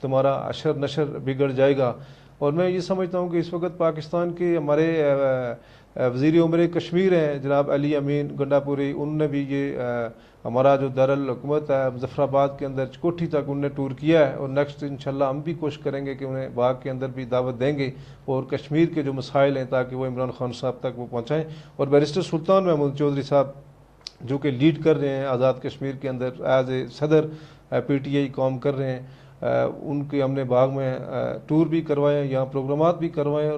تمہارا اشر نشر بگڑ جائے گا. اور میں یہ سمجھتا ہوں کہ اس وقت پاکستان کے ہمارے وزیر امور کشمیر ہیں جناب علی امین گنڈاپوری، انہوں نے بھی یہ ہمارا جو دارالحکومت ہے مظفر آباد کے اندر کوٹھی تک انہوں نے ٹور کیا ہے، اور نیکسٹ انشاءاللہ ہم بھی کوشش کریں گے کہ انہیں باغ کے اندر بھی دعوت دیں گے اور کشمیر کے جو مسائل ہیں تاکہ وہ عمران خان صاحب تک وہ پہنچائیں. اور بیرسٹر سلطان محمود چودھری صاحب جو کہ لیڈ کر رہے ہیں آزاد کشمیر کے اندر ایز اے صدر پی ٹی آئی کام کر رہے ہیں، ان کے ہم نے باغ میں ٹور بھی کروائے ہیں، یہاں پروگرامات بھی کروائے ہیں،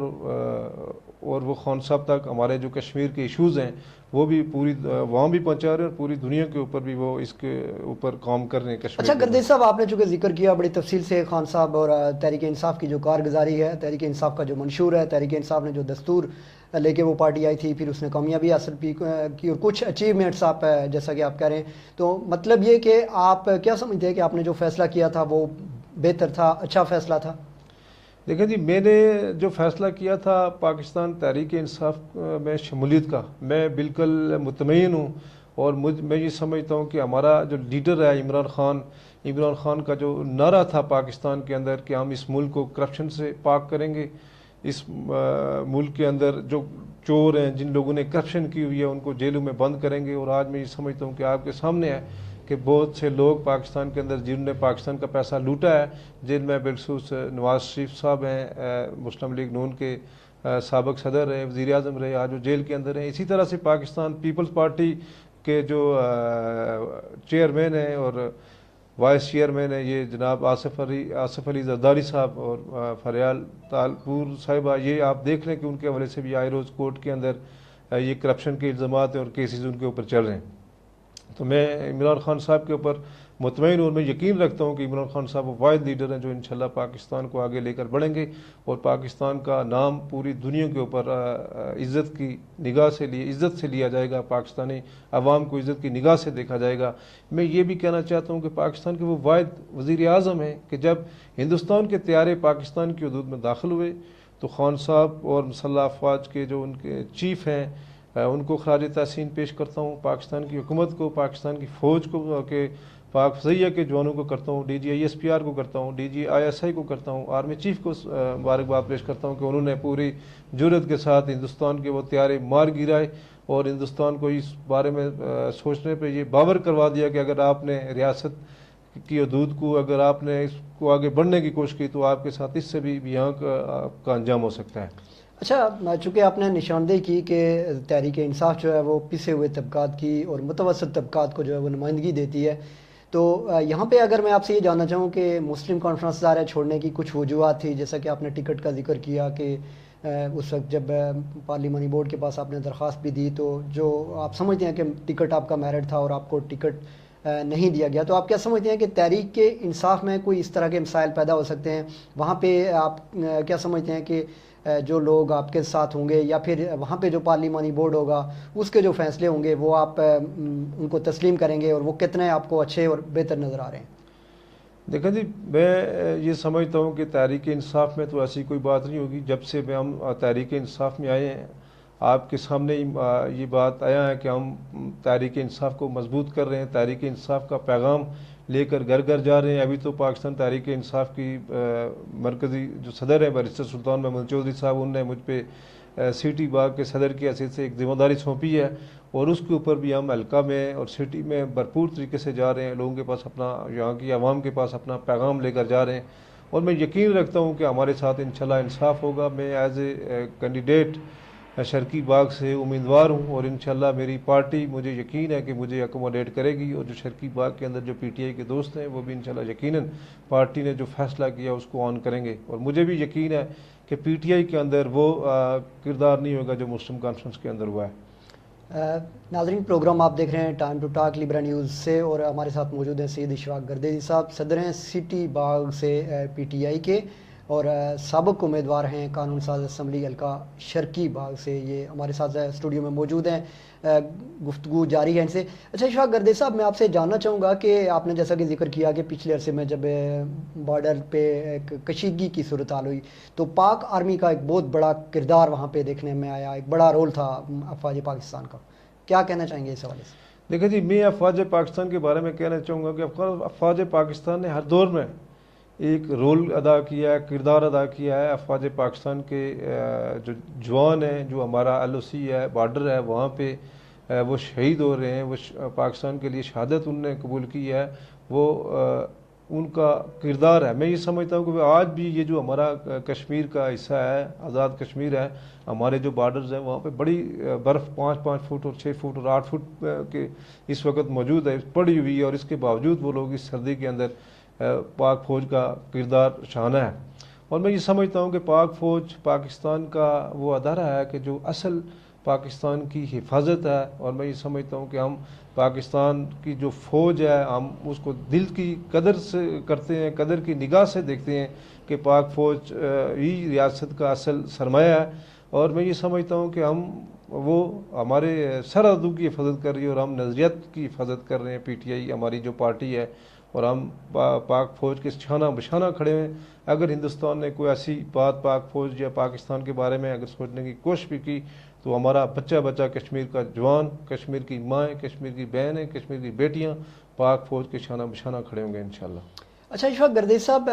اور وہ خان صاحب تک ہمارے جو کشمیر کے ایشوز ہیں وہ بھی پوری وہاں بھی پہنچا رہے ہیں اور پوری دنیا کے اوپر بھی وہ اس کے اوپر کام کر رہے ہیں کشمیر. اچھا گردیش صاحب، آپ نے چونکہ ذکر کیا بڑی تفصیل سے خان صاحب اور تحریک انصاف کی جو کارگزاری ہے، تحریک انصاف کا جو منشور ہے، تحریک انصاف نے جو دستور لے کے وہ پارٹی آئی تھی، پھر اس نے کامیابی حاصل کی اور کچھ اچیومنٹس آپ جیسا کہ آپ کہہ رہے ہیں، تو مطلب یہ کہ آپ کیا سمجھتے ہیں کہ آپ نے جو فیصلہ کیا تھا وہ بہتر تھا، اچھا فیصلہ تھا؟ دیکھیں جی، میں نے جو فیصلہ کیا تھا پاکستان تحریک انصاف میں شمولیت کا، میں بالکل مطمئن ہوں، اور میں یہ سمجھتا ہوں کہ ہمارا جو لیڈر ہے عمران خان کا جو نعرہ تھا پاکستان کے اندر کہ ہم اس ملک کو کرپشن سے پاک کریں گے، اس ملک کے اندر جو چور ہیں، جن لوگوں نے کرپشن کی ہوئی ہے، ان کو جیلوں میں بند کریں گے. اور آج میں یہ سمجھتا ہوں کہ آپ کے سامنے ہے کہ بہت سے لوگ پاکستان کے اندر جنہوں نے پاکستان کا پیسہ لوٹا ہے، جن میں بالخصوص نواز شریف صاحب ہیں، مسلم لیگ نون کے سابق صدر رہے، وزیر اعظم رہے، آج وہ جیل کے اندر ہیں. اسی طرح سے پاکستان پیپلز پارٹی کے جو چیئرمین ہیں اور وائس چیئرمین ہیں، یہ جناب آصف علی زرداری صاحب اور فریال تالپور صاحبہ، یہ آپ دیکھ لیں کہ ان کے حوالے سے بھی آئے روز کورٹ کے اندر یہ کرپشن کے الزامات ہیں اور کیسز ان کے اوپر چل رہے ہیں. تو میں عمران خان صاحب کے اوپر مطمئن ہوں اور میں یقین رکھتا ہوں کہ عمران خان صاحب وہ واحد لیڈر ہیں جو انشاءاللہ پاکستان کو آگے لے کر بڑھیں گے اور پاکستان کا نام پوری دنیا کے اوپر عزت کی نگاہ سے عزت سے لیا جائے گا، پاکستانی عوام کو عزت کی نگاہ سے دیکھا جائے گا. میں یہ بھی کہنا چاہتا ہوں کہ پاکستان کے وہ واحد وزیر اعظم ہیں کہ جب ہندوستان کے طیارے پاکستان کی حدود میں داخل ہوئے تو خان صاحب اور مسلح افواج کے جو ان کے چیف ہیں ان کو خراج تحسین پیش کرتا ہوں، پاکستان کی حکومت کو، پاکستان کی فوج کو، کہ پاک فضائیہ کے جوانوں کو کرتا ہوں، D G I S P R کو کرتا ہوں، D G I S I کو کرتا ہوں، آرمی چیف کو مبارکباد پیش کرتا ہوں کہ انہوں نے پوری جرأت کے ساتھ ہندوستان کے وہ طیارے مار گرائے اور ہندوستان کو اس بارے میں سوچنے پہ یہ باور کروا دیا کہ اگر آپ نے ریاست کی حدود کو، اگر آپ نے اس کو آگے بڑھنے کی کوشش کی تو آپ کے ساتھ اس سے بھی یہاں کا انجام ہو سکتا ہے. اچھا، چونکہ آپ نے نشاندہی کی کہ تحریک انصاف جو ہے وہ پسے ہوئے طبقات کی اور متوسط طبقات کو جو ہے وہ نمائندگی دیتی ہے، تو یہاں پہ اگر میں آپ سے یہ جاننا چاہوں کہ مسلم کانفرنس ادارہ چھوڑنے کی کچھ وجوہات تھی، جیسا کہ آپ نے ٹکٹ کا ذکر کیا کہ اس وقت جب پارلیمانی بورڈ کے پاس آپ نے درخواست بھی دی تو جو آپ سمجھتے ہیں کہ ٹکٹ آپ کا میرٹ تھا اور آپ کو ٹکٹ نہیں دیا گیا، تو آپ کیا سمجھتے ہیں کہ تحریک کے انصاف میں کوئی اس طرح کے مسائل پیدا ہو سکتے ہیں؟ وہاں پہ آپ کیا سمجھتے ہیں کہ جو لوگ آپ کے ساتھ ہوں گے یا پھر وہاں پہ جو پارلیمانی بورڈ ہوگا اس کے جو فیصلے ہوں گے وہ آپ ان کو تسلیم کریں گے، اور وہ کتنے آپ کو اچھے اور بہتر نظر آ رہے ہیں؟ دیکھیں جی، میں یہ سمجھتا ہوں کہ تحریک انصاف میں تو ایسی کوئی بات نہیں ہوگی. جب سے ہم تحریک انصاف میں آئے ہیں آپ کے سامنے یہ بات آیا ہے کہ ہم تحریک انصاف کو مضبوط کر رہے ہیں، تحریک انصاف کا پیغام لے کر گھر گھر جا رہے ہیں. ابھی تو پاکستان تحریک انصاف کی مرکزی جو صدر ہیں بیرسٹر سلطان محمود چودھری صاحب، انہوں نے مجھ پہ سٹی باغ کے صدر کی حیثیت سے ایک ذمہ داری سونپی ہے اور اس کے اوپر بھی ہم حلقہ میں اور سٹی میں بھرپور طریقے سے جا رہے ہیں، لوگوں کے پاس اپنا، یہاں کی عوام کے پاس اپنا پیغام لے کر جا رہے ہیں اور میں یقین رکھتا ہوں کہ ہمارے ساتھ انشاءاللہ انصاف ہوگا. میں ایز اے کینڈیڈیٹ شرقی باغ سے امیدوار ہوں اور انشاءاللہ میری پارٹی، مجھے یقین ہے کہ مجھے اکوموڈیٹ کرے گی، اور جو شرقی باغ کے اندر جو پی ٹی آئی کے دوست ہیں وہ بھی انشاءاللہ یقیناً پارٹی نے جو فیصلہ کیا اس کو آن کریں گے. اور مجھے بھی یقین ہے کہ پی ٹی آئی کے اندر وہ کردار نہیں ہوگا جو مسلم کانفرنس کے اندر ہوا ہے. ناظرین، پروگرام آپ دیکھ رہے ہیں ٹائم ٹو ٹاک لیبرا نیوز سے، اور ہمارے ساتھ موجود ہیں سید اشراق گردیزی صاحب، صدر ہیں سٹی باغ سے پی ٹی آئی کے، اور سابق امیدوار ہیں قانون ساز اسمبلی حلقہ شرقی باغ سے. یہ ہمارے ساتھ اسٹوڈیو میں موجود ہیں، گفتگو جاری ہے ان سے. اچھا اشراق گردیزی صاحب، میں آپ سے جاننا چاہوں گا کہ آپ نے جیسا کہ ذکر کیا کہ پچھلے عرصے میں جب بارڈر پہ ایک کشیدگی کی صورتحال ہوئی تو پاک آرمی کا ایک بہت بڑا کردار وہاں پہ دیکھنے میں آیا، ایک بڑا رول تھا افواج پاکستان کا. کیا کہنا چاہیں گے اس حوالے سے؟ دیکھیں جی، میں افواج پاکستان کے بارے میں کہنا چاہوں گا کہ افواج پاکستان نے ہر دور میں ایک رول ادا کیا ہے، کردار ادا کیا ہے. افواج پاکستان کے جو جوان ہیں، جو ہمارا LOC ہے، بارڈر ہے، وہاں پہ وہ شہید ہو رہے ہیں، وہ پاکستان کے لیے شہادت انہوں نے قبول کی ہے، وہ ان کا کردار ہے. میں یہ سمجھتا ہوں کہ آج بھی یہ جو ہمارا کشمیر کا حصہ ہے، آزاد کشمیر ہے، ہمارے جو بارڈرز ہیں وہاں پہ بڑی برف 5 فٹ اور 6 فٹ اور 8 فٹ کے اس وقت موجود ہے، پڑی ہوئی ہے، اور اس کے باوجود وہ لوگ اس سردی کے اندر پاک فوج کا کردار شانہ ہے. اور میں یہ سمجھتا ہوں کہ پاک فوج پاکستان کا وہ ادارہ ہے کہ جو اصل پاکستان کی حفاظت ہے. اور میں یہ سمجھتا ہوں کہ ہم پاکستان کی جو فوج ہے ہم اس کو دل کی قدر سے کرتے ہیں، قدر کی نگاہ سے دیکھتے ہیں کہ پاک فوج ہی ریاست کا اصل سرمایہ ہے. اور میں یہ سمجھتا ہوں کہ ہم وہ ہمارے سرحدوں کی حفاظت کر رہی ہے اور ہم نظریات کی حفاظت کر رہے ہیں. PTI ہماری جو پارٹی ہے، اور ہم پاک فوج کے شانہ بشانہ کھڑے ہیں. اگر ہندوستان نے کوئی ایسی بات پاک فوج یا پاکستان کے بارے میں اگر سوچنے کی کوشش بھی کی تو ہمارا بچہ بچہ کشمیر کا جوان، کشمیر کی مائیں، کشمیر کی بہنیں، کشمیر کی بیٹیاں پاک فوج کے شانہ بشانہ کھڑے ہوں گے انشاءاللہ. اچھا اشفاق گردیز صاحب،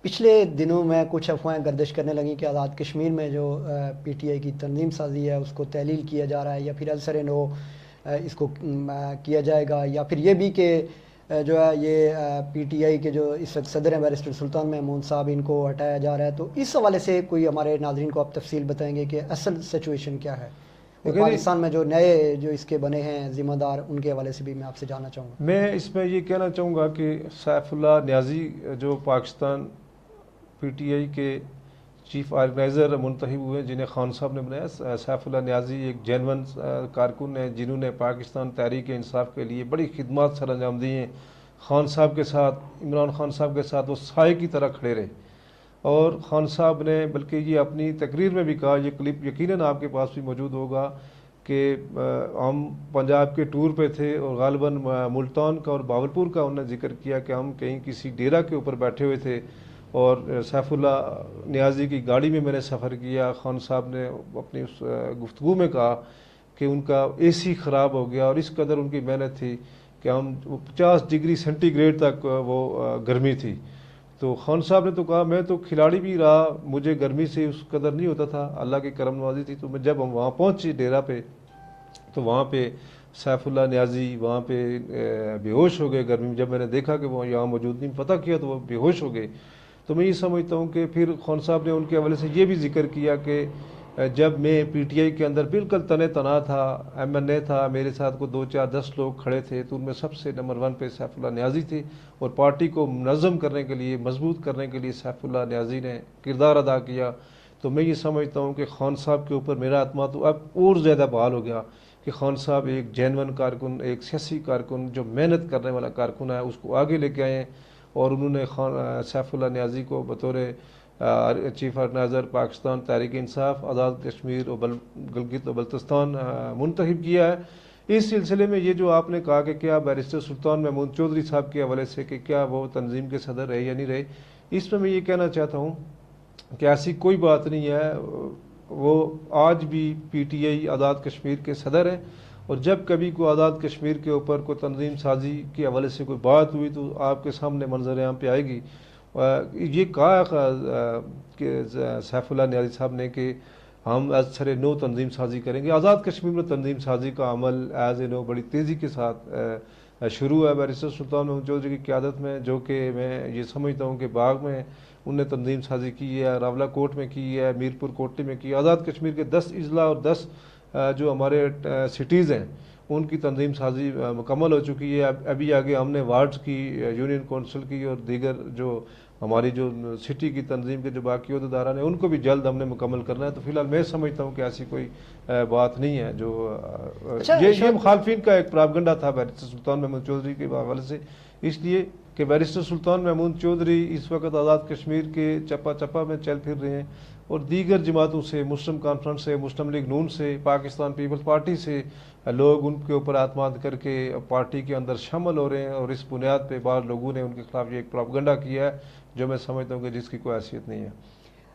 پچھلے دنوں میں کچھ افواہیں گردش کرنے لگیں کہ آزاد کشمیر میں جو PTI کی تنظیم سازی ہے اس کو تحلیل کیا جا رہا ہے، یا پھر السر نو اس کو کیا جائے گا، یا پھر یہ بھی کہ جو ہے یہ PTI کے جو اس وقت صدر ہیں بیرسٹر سلطان محمود صاحب، ان کو ہٹایا جا رہا ہے. تو اس حوالے سے کوئی ہمارے ناظرین کو آپ تفصیل بتائیں گے کہ اصل سچویشن کیا ہے، اور پاکستان میں جو نئے جو اس کے بنے ہیں ذمہ دار، ان کے حوالے سے بھی میں آپ سے جاننا چاہوں گا. میں اس میں یہ کہنا چاہوں گا کہ سیف اللہ نیازی جو پاکستان PTI کے چیف آرگنائزر منتخب ہوئے ہیں، جنہیں خان صاحب نے بنایا. سیف اللہ نیازی ایک جینون کارکن ہیں جنہوں نے پاکستان تحریک انصاف کے لیے بڑی خدمات سر انجام دی ہیں. خان صاحب کے ساتھ، عمران خان صاحب کے ساتھ وہ سائے کی طرح کھڑے رہے. اور خان صاحب نے بلکہ یہ اپنی تقریر میں بھی کہا، یہ کلپ یقیناً آپ کے پاس بھی موجود ہوگا، کہ ہم پنجاب کے ٹور پہ تھے اور غالباً ملتان کا اور باولپور کا انہوں نے ذکر کیا کہ ہم کہیں کسی ڈیرہ کے اوپر بیٹھے ہوئے تھے اور سیف اللہ نیازی کی گاڑی میں نے سفر کیا. خان صاحب نے اپنی اس گفتگو میں کہا کہ ان کا AC خراب ہو گیا اور اس قدر ان کی محنت تھی کہ ہم 50 ڈگری سینٹی گریڈ تک وہ گرمی تھی. تو خان صاحب نے تو کہا میں تو کھلاڑی بھی رہا، مجھے گرمی سے اس قدر نہیں ہوتا تھا، اللہ کی کرم نوازی تھی. تو میں جب ہم وہاں پہنچے ڈیرہ پہ تو وہاں پہ سیف اللہ نیازی وہاں پہ بے ہوش ہو گئے گرمی میں. جب میں نے دیکھا کہ وہ یہاں موجود نہیں، پتہ کیا تو وہ بے ہوش ہو گئے. تو میں یہ سمجھتا ہوں کہ پھر خان صاحب نے ان کے حوالے سے یہ بھی ذکر کیا کہ جب میں PTI کے اندر بالکل تنے تنا تھا، MNA تھا، میرے ساتھ کو 2 4 10 لوگ کھڑے تھے، تو ان میں سب سے نمبر 1 پہ سیف اللہ نیازی تھے. اور پارٹی کو منظم کرنے کے لیے، مضبوط کرنے کے لیے سیف اللہ نیازی نے کردار ادا کیا. تو میں یہ سمجھتا ہوں کہ خان صاحب کے اوپر میرا اعتماد تو اب اور زیادہ بحال ہو گیا کہ خان صاحب ایک جینون کارکن، ایک سیاسی کارکن جو محنت کرنے والا کارکن ہے، اس کو آگے لے کے آئے ہیں. اور انہوں نے سیف اللہ نیازی کو بطور چیف آرگنائزر پاکستان تحریک انصاف آزاد کشمیر اور گلگت و بلتستان منتخب کیا ہے. اس سلسلے میں یہ جو آپ نے کہا کہ کیا بیرسٹر سلطان محمود چودھری صاحب کے حوالے سے کہ کیا وہ تنظیم کے صدر رہے یا نہیں رہے، اس میں یہ کہنا چاہتا ہوں کہ ایسی کوئی بات نہیں ہے. وہ آج بھی PTI آزاد کشمیر کے صدر ہیں، اور جب کبھی کوئی آزاد کشمیر کے اوپر کوئی تنظیم سازی کے حوالے سے کوئی بات ہوئی تو آپ کے سامنے منظر عام پہ آئے گی. یہ کہا کہ سیف اللہ نیازی صاحب نے کہ ہم سر نو تنظیم سازی کریں گے. آزاد کشمیر میں تنظیم سازی کا عمل نو بڑی تیزی کے ساتھ شروع ہے بیرسٹر سلطان محمود چودھری کی قیادت میں، جو کہ میں یہ سمجھتا ہوں کہ باغ میں انہوں نے تنظیم سازی کی ہے، راولہ کوٹ میں کی ہے، میرپور کوٹلی میں کی. آزاد کشمیر کے 10 اضلاع اور 10 جو ہمارے سٹیز ہیں ان کی تنظیم سازی مکمل ہو چکی ہے. ابھی آگے ہم نے وارڈز کی، یونین کونسل کی اور دیگر جو ہماری جو سٹی کی تنظیم کے جو باقی عہدیداران ہیں ان کو بھی جلد ہم نے مکمل کرنا ہے. تو فی الحال میں سمجھتا ہوں کہ ایسی کوئی بات نہیں ہے جو یہ مخالفین کا ایک پراپگنڈا تھا بیرسٹر سلطان محمود چودھری کے حوالے سے، اس لیے کہ بیرسٹر سلطان محمود چودھری اس وقت آزاد کشمیر کے چپا چپا میں چل پھر رہے ہیں اور دیگر جماعتوں سے، مسلم کانفرنس سے، مسلم لیگ نون سے، پاکستان پیپلز پارٹی سے لوگ ان کے اوپر اعتماد کر کے پارٹی کے اندر شامل ہو رہے ہیں. اور اس بنیاد پہ بعض لوگوں نے ان کے خلاف یہ ایک پروپیگنڈا کیا ہے جو میں سمجھتا ہوں کہ جس کی کوئی حیثیت نہیں ہے.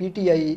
PTI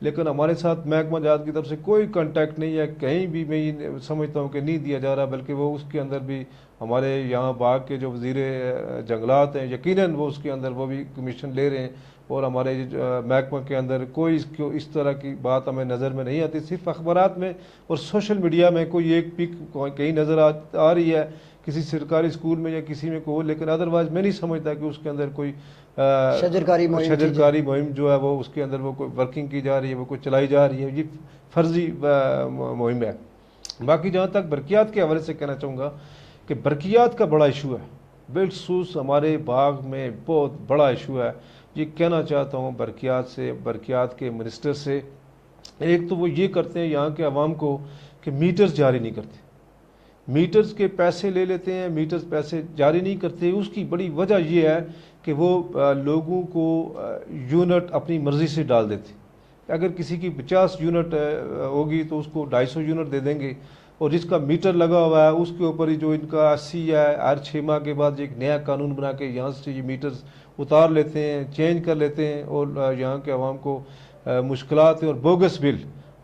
لیکن ہمارے ساتھ محکمہ جات کی طرف سے کوئی کانٹیکٹ نہیں ہے، کہیں بھی میں یہ سمجھتا ہوں کہ نہیں دیا جا رہا، بلکہ وہ اس کے اندر بھی ہمارے یہاں باغ کے جو وزیر جنگلات ہیں یقیناً وہ اس کے اندر وہ بھی کمیشن لے رہے ہیں، اور ہمارے محکمہ کے اندر کوئی اس طرح کی بات ہمیں نظر میں نہیں آتی، صرف اخبارات میں اور سوشل میڈیا میں کوئی ایک پک کہیں نظر آ رہی ہے کسی سرکاری اسکول میں یا کسی میں کوئی، لیکن ادروائز میں نہیں سمجھتا کہ اس کے اندر کوئی شجرکاری مہم جو ہے وہ اس کے اندر وہ کوئی ورکنگ کی جا رہی ہے، وہ کوئی چلائی جا رہی ہے، یہ فرضی مہم ہے۔ باقی جہاں تک برقیات کے حوالے سے کہنا چاہوں گا کہ برقیات کا بڑا ایشو ہے، بالخصوص ہمارے باغ میں بہت بڑا ایشو ہے۔ یہ کہنا چاہتا ہوں برقیات کے منسٹر سے، ایک تو وہ یہ کرتے ہیں یہاں کے عوام کو کہ میٹرز جاری نہیں کرتے، میٹرز کے پیسے لے لیتے ہیں، میٹرز پیسے جاری نہیں کرتے۔ اس کی بڑی وجہ یہ ہے کہ وہ لوگوں کو یونٹ اپنی مرضی سے ڈال دیتے، اگر کسی کی 50 یونٹ ہوگی تو اس کو 250 یونٹ دے دیں گے، اور جس کا میٹر لگا ہوا ہے اس کے اوپر ہی جو ان کا 80 ہے، ہر 6 ماہ کے بعد ایک نیا قانون بنا کے یہاں سے یہ میٹرز اتار لیتے ہیں، چینج کر لیتے ہیں، اور یہاں کے عوام کو مشکلات اور بوگس بل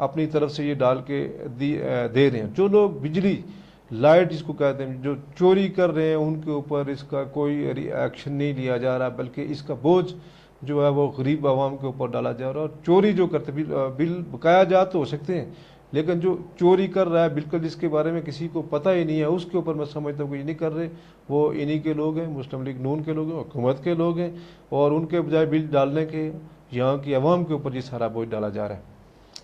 اپنی طرف سے یہ ڈال کے دے رہے ہیں۔ جو لوگ بجلی لائٹ جس کو کہتے ہیں جو چوری کر رہے ہیں ان کے اوپر اس کا کوئی ایکشن نہیں لیا جا رہا، بلکہ اس کا بوجھ جو ہے وہ غریب عوام کے اوپر ڈالا جا رہا ہے۔ اور چوری جو کرتے بل بقایا جات تو ہو سکتے ہیں، لیکن جو چوری کر رہا ہے بالکل جس کے بارے میں کسی کو پتہ ہی نہیں ہے، اس کے اوپر میں سمجھتا ہوں کہ یہ نہیں کر رہے، وہ انہی کے لوگ ہیں، مسلم لیگ نون کے لوگ ہیں، حکومت کے لوگ ہیں، اور ان کے بجائے بل ڈالنے کے یہاں کی عوام کے اوپر یہ سارا بوجھ ڈالا جا رہا ہے۔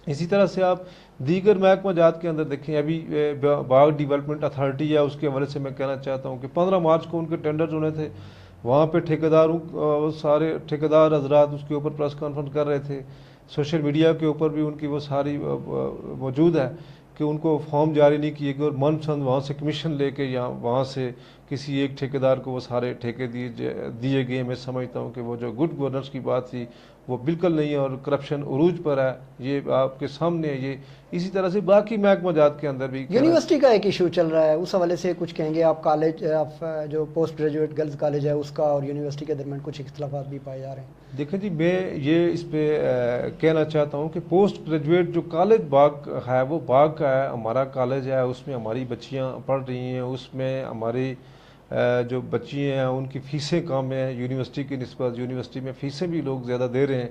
اسی طرح سے آپ دیگر محکمہ جات کے اندر دیکھیں، ابھی باغ ڈیولپمنٹ اتھارٹی ہے، اس کے حوالے سے میں کہنا چاہتا ہوں کہ 15 مارچ کو ان کے ٹینڈرز ہونے تھے، وہاں پہ سارے ٹھیکیدار حضرات اس کے اوپر پریس کانفرنس کر رہے تھے، سوشل میڈیا کے اوپر بھی ان کی وہ ساری موجود ہے کہ ان کو فارم جاری نہیں کیے گئے، اور من پسند وہاں سے کمیشن لے کے وہاں سے کسی ایک ٹھیکیدار کو وہ سارے ٹھیکے دیے گئے۔ میں سمجھتا ہوں کہ وہ جو گڈ گورننس کی بات تھی وہ بالکل نہیں ہے، اور کرپشن عروج پر ہے، یہ آپ کے سامنے ہے۔ یہ اسی طرح سے باقی محکمہ جات کے اندر بھی یونیورسٹی کا ایک ایشو چل رہا ہے، اس حوالے سے کچھ کہیں گے آپ؟ کالج آپ جو پوسٹ گریجویٹ گرلز کالج ہے اس کا اور یونیورسٹی کے درمیان کچھ اختلافات بھی پائے جا رہے ہیں۔ دیکھیں جی، میں یہ اس پہ کہنا چاہتا ہوں کہ پوسٹ گریجویٹ جو کالج باغ ہے وہ باغ کا ہے، ہمارا کالج ہے، اس میں ہماری بچیاں پڑھ رہی ہیں، اس میں ہماری جو بچی ہیں ان کی فیسیں کم ہیں یونیورسٹی کی نسبت، یونیورسٹی میں فیسیں بھی لوگ زیادہ دے رہے ہیں،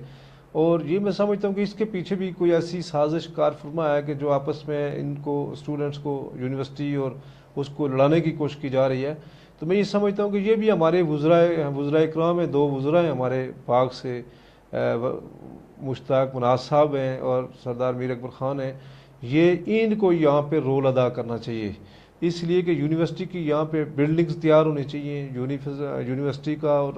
اور یہ میں سمجھتا ہوں کہ اس کے پیچھے بھی کوئی ایسی سازش کار فرما ہے کہ جو آپس میں ان کو اسٹوڈنٹس کو یونیورسٹی اور اس کو لڑانے کی کوشش کی جا رہی ہے۔ تو میں یہ سمجھتا ہوں کہ یہ بھی ہمارے وزرائے اکرام ہیں، 2 وزراء ہیں ہمارے باغ سے، مشتاق مناز صاحب ہیں اور سردار میر اکبر خان ہیں، یہ ان کو یہاں پہ رول ادا کرنا چاہیے، اس لیے کہ یونیورسٹی کی یہاں پہ بلڈنگز تیار ہونی چاہیے، یونیورسٹی کا اور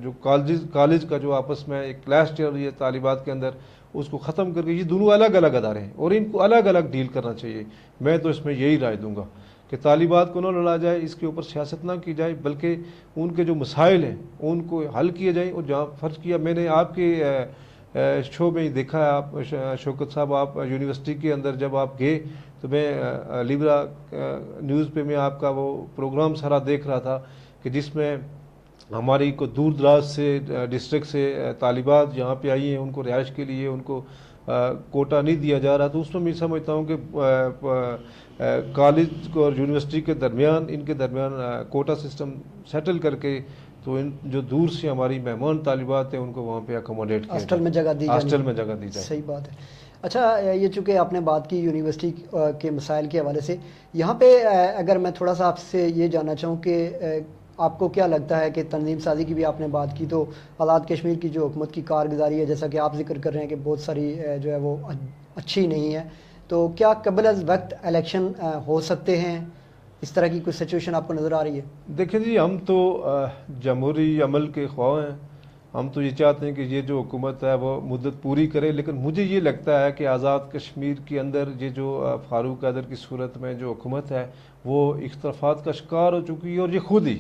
جو کالج کا جو آپس میں ایک کلیش چل رہی ہے طالبات کے اندر، اس کو ختم کر کے یہ دونوں الگ الگ ادارے ہیں اور ان کو الگ الگ ڈیل کرنا چاہیے۔ میں تو اس میں یہی رائے دوں گا کہ طالبات کو نہ لڑا جائے، اس کے اوپر سیاست نہ کی جائے، بلکہ ان کے جو مسائل ہیں ان کو حل کیے جائیں۔ اور جہاں فرض کیا میں نے آپ کے شو میں ہی دیکھا ہے، آپ شوکت صاحب آپ یونیورسٹی کے اندر جب آپ گئے تو میں لیبرا نیوز پہ میں آپ کا وہ پروگرام سارا دیکھ رہا تھا کہ جس میں ہماری کو دور دراز سے ڈسٹرکٹ سے طالبات یہاں پہ آئی ہیں، ان کو رہائش کے لیے ان کو کوٹا نہیں دیا جا رہا، تو اس میں میں سمجھتا ہوں کہ کالج اور یونیورسٹی کے درمیان ان کے درمیان کوٹا سسٹم سیٹل کر کے تو ان جو دور سے ہماری مہمان طالبات ہیں ان کو وہاں پہ اکوموڈیٹ کیا، ہاسٹل میں جگہ دی جائے، ہاسٹل میں جگہ دی جائے۔ صحیح بات ہے۔ اچھا، یہ چونکہ آپ نے بات کی یونیورسٹی کے مسائل کے حوالے سے، یہاں پہ اگر میں تھوڑا سا آپ سے یہ جاننا چاہوں کہ آپ کو کیا لگتا ہے کہ تنظیم سازی کی بھی آپ نے بات کی، تو آزاد کشمیر کی جو حکومت کی کارگزاری ہے جیسا کہ آپ ذکر کر رہے ہیں کہ بہت ساری جو ہے وہ اچھی نہیں ہے، تو کیا قبل از وقت الیکشن ہو سکتے ہیں؟ اس طرح کی کوئی سچویشن آپ کو نظر آ رہی ہے؟ دیکھیں جی، ہم تو جمہوری عمل کے خواہ ہیں، ہم تو یہ چاہتے ہیں کہ یہ جو حکومت ہے وہ مدت پوری کرے، لیکن مجھے یہ لگتا ہے کہ آزاد کشمیر کے اندر یہ جو فاروق قادر کی صورت میں جو حکومت ہے وہ اختلافات کا شکار ہو چکی ہے، اور یہ خود ہی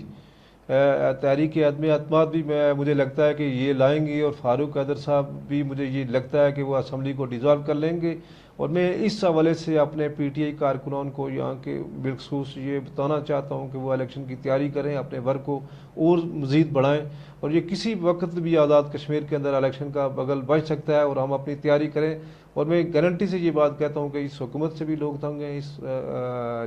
تحریک عدم اعتماد بھی مجھے لگتا ہے کہ یہ لائیں گی، اور فاروق قادر صاحب بھی مجھے یہ لگتا ہے کہ وہ اسمبلی کو ڈیزالو کر لیں گے، اور میں اس حوالے سے اپنے پی ٹی آئی کارکنان کو یہاں کے بالخصوص یہ بتانا چاہتا ہوں کہ وہ الیکشن کی تیاری کریں، اپنے ورک کو اور مزید بڑھائیں، اور یہ کسی وقت بھی آزاد کشمیر کے اندر الیکشن کا بغل بچ سکتا ہے، اور ہم اپنی تیاری کریں۔ اور میں گارنٹی سے یہ بات کہتا ہوں کہ اس حکومت سے بھی لوگ تنگ ہیں، اس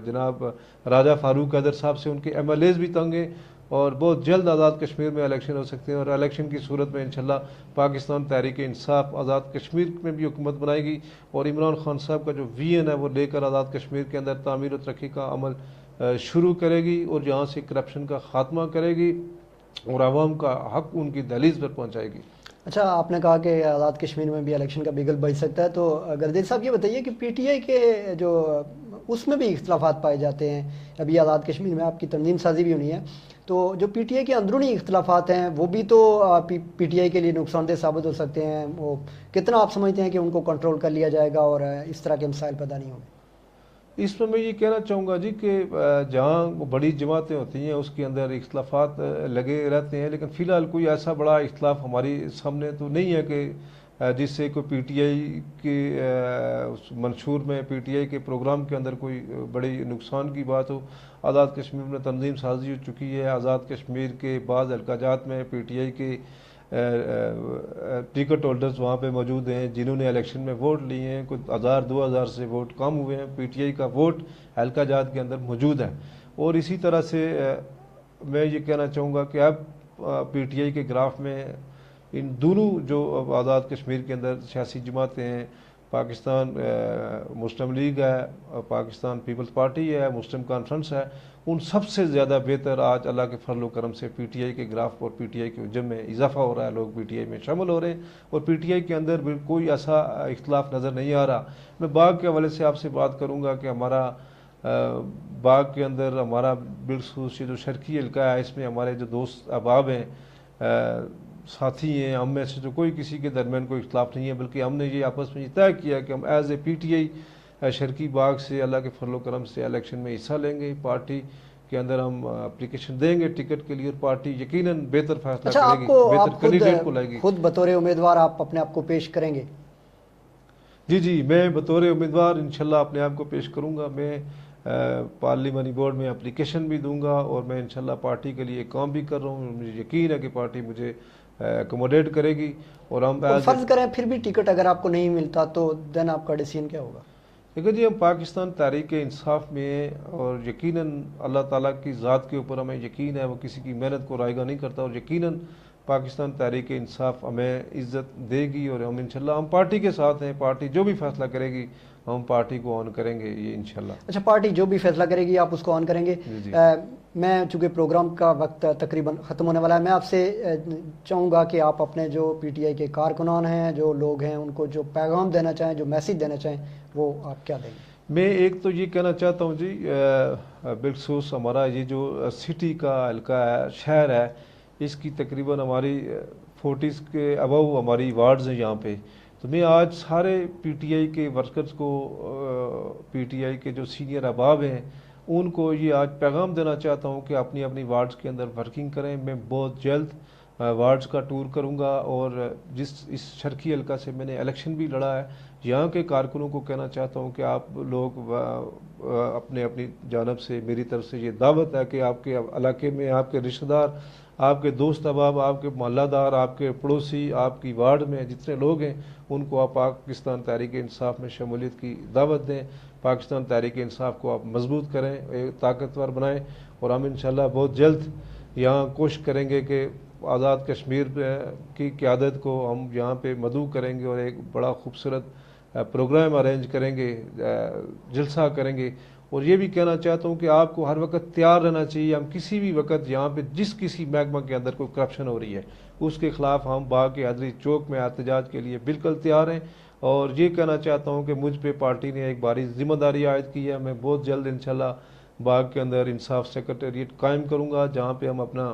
جناب راجہ فاروق حیدر صاحب سے ان کے ایم ایل ایز بھی تنگ ہیں، اور بہت جلد آزاد کشمیر میں الیکشن ہو سکتے ہیں، اور الیکشن کی صورت میں انشاءاللہ پاکستان تحریک انصاف آزاد کشمیر میں بھی حکومت بنائے گی، اور عمران خان صاحب کا جو ویژن ہے وہ لے کر آزاد کشمیر کے اندر تعمیر و ترقی کا عمل شروع کرے گی، اور جہاں سے کرپشن کا خاتمہ کرے گی اور عوام کا حق ان کی دہلیز پر پہنچائے گی۔ اچھا، آپ نے کہا کہ آزاد کشمیر میں بھی الیکشن کا بگل بج سکتا ہے، تو گردیز صاحب یہ بتائیے کہ پی ٹی آئی کے جو اس میں بھی اختلافات پائے جاتے ہیں، ابھی آزاد کشمیر میں آپ کی تنظیم سازی بھی ہونی ہے، تو جو پی ٹی آئی کے اندرونی اختلافات ہیں وہ بھی تو پی ٹی آئی کے لیے نقصان دہ ثابت ہو سکتے ہیں، وہ کتنا آپ سمجھتے ہیں کہ ان کو کنٹرول کر لیا جائے گا اور اس طرح کے مسائل پیدا نہیں ہوں گے؟ اس میں یہ کہنا چاہوں گا جی کہ جہاں بڑی جماعتیں ہوتی ہیں اس کے اندر اختلافات لگے رہتے ہیں، لیکن فی الحال کوئی ایسا بڑا اختلاف ہماری سامنے تو نہیں ہے کہ جس سے کوئی پی ٹی آئی کے منشور میں، پی ٹی آئی کے پروگرام کے اندر کوئی بڑی نقصان کی بات ہو۔ آزاد کشمیر میں تنظیم سازی ہو چکی ہے، آزاد کشمیر کے بعض حلقہ جات میں پی ٹی آئی کے ٹکٹ ہولڈرز وہاں پہ موجود ہیں جنہوں نے الیکشن میں ووٹ لیے ہیں، کچھ 1000-2000 سے ووٹ کم ہوئے ہیں، پی ٹی آئی کا ووٹ حلقہ جات کے اندر موجود ہے۔ اور اسی طرح سے میں یہ کہنا چاہوں گا کہ اب پی ٹی آئی کے گراف میں ان دونوں جو آزاد کشمیر کے اندر سیاسی جماعتیں ہیں، پاکستان مسلم لیگ ہے، پاکستان پیپلز پارٹی ہے، مسلم کانفرنس ہے، ان سب سے زیادہ بہتر آج اللہ کے فضل و کرم سے پی ٹی آئی کے گراف اور پی ٹی آئی کے حجم میں اضافہ ہو رہا ہے، لوگ پی ٹی آئی میں شامل ہو رہے ہیں، اور پی ٹی آئی کے اندر کوئی ایسا اختلاف نظر نہیں آ رہا۔ میں باغ کے حوالے سے آپ سے بات کروں گا کہ ہمارا باغ کے اندر ہمارا بالخصوص یہ جو شرقی حلقہ ہے، اس میں ہمارے جو دوست احباب ہیں، ساتھی ہیں، ہم میں سے جو کوئی کسی کے درمیان کوئی اختلاف نہیں ہے، بلکہ ہم نے یہ آپس میں یہ طے کیا کہ ہم as a P T I شرقی باغ سے اللہ کے فضل و کرم سے الیکشن میں حصہ لیں گے، پارٹی کے اندر ہم اپلیکیشن دیں گے ٹکٹ کے لیے، اور پارٹی یقیناً بہتر فیصلہ کرے گی، بہتر کینڈیڈیٹ کو لائے گی۔ خود بطور امیدوار آپ اپنے آپ کو پیش کریں گے؟ جی میں بطور امیدوار انشاءاللہ اپنے آپ کو پیش کروں گا، میں پارلیمانی بورڈ میں اپلیکیشن بھی دوں گا، اور میں انشاءاللہ پارٹی کے لیے کام بھی کر رہا ہوں، مجھے یقین ہے کہ پارٹی مجھے اکوموڈیٹ کرے گی۔ اور ہم فرض کریں پھر بھی ٹکٹ اگر آپ کو نہیں ملتا تو دین آپ کا ڈیسیژن کیا ہوگا؟ دیکھیں جی، ہم پاکستان تحریک انصاف میں ہیں، اور یقیناً اللہ تعالیٰ کی ذات کے اوپر ہمیں یقین ہے، وہ کسی کی محنت کو رائیگاں نہیں کرتا، اور یقیناً پاکستان تحریک انصاف ہمیں عزت دے گی، اور ہم انشاءاللہ ہم پارٹی کے ساتھ ہیں، پارٹی جو بھی فیصلہ کرے گی ہم پارٹی کو آن کریں گے، یہ انشاءاللہ۔ اچھا، پارٹی جو بھی فیصلہ کرے گی آپ اس کو آن کریں گے؟ جی میں چونکہ پروگرام کا وقت تقریباً ختم ہونے والا ہے، میں آپ سے چاہوں گا کہ آپ اپنے جو پی ٹی آئی کے کارکنان ہیں، جو لوگ ہیں، ان کو جو پیغام دینا چاہیں، جو میسیج دینا چاہیں، وہ آپ کیا دیں گے؟ میں ایک تو یہ کہنا چاہتا ہوں جی، بالخصوص ہمارا یہ جو سٹی کا حلقہ ہے، شہر ہے، اس کی تقریباً ہماری 40 کے ابو ہماری وارڈز ہیں یہاں پہ، تو میں آج سارے پی ٹی آئی کے ورکرز کو، پی ٹی آئی کے جو سینئر احباب ہیں، ان کو یہ آج پیغام دینا چاہتا ہوں کہ اپنی اپنی وارڈز کے اندر ورکنگ کریں۔ میں بہت جلد وارڈز کا ٹور کروں گا، اور اس شرقی حلقہ سے میں نے الیکشن بھی لڑا ہے، یہاں کے کارکنوں کو کہنا چاہتا ہوں کہ آپ لوگ اپنی جانب سے میری طرف سے یہ دعوت ہے کہ آپ کے علاقے میں آپ کے رشتہ دار، آپ کے دوست احباب، آپ کے محلہ دار، آپ کے پڑوسی، آپ کی وارڈ میں جتنے لوگ ہیں، ان کو آپ پاکستان تحریک انصاف میں شمولیت کی دعوت دیں، پاکستان تحریک انصاف کو آپ مضبوط کریں، طاقتور بنائیں، اور ہم انشاءاللہ بہت جلد یہاں کوشش کریں گے کہ آزاد کشمیر کی قیادت کو ہم یہاں پہ مدعو کریں گے، اور ایک بڑا خوبصورت پروگرام ارینج کریں گے، جلسہ کریں گے۔ اور یہ بھی کہنا چاہتا ہوں کہ آپ کو ہر وقت تیار رہنا چاہیے، ہم کسی بھی وقت یہاں پہ جس کسی محکمہ کے اندر کوئی کرپشن ہو رہی ہے اس کے خلاف ہم باغ کے حیدری چوک میں احتجاج کے لیے بالکل تیار ہیں، اور یہ کہنا چاہتا ہوں کہ مجھ پہ پارٹی نے ایک باری ذمہ داری عائد کی ہے، میں بہت جلد انشاءاللہ باغ کے اندر انصاف سیکرٹریٹ قائم کروں گا، جہاں پہ ہم اپنا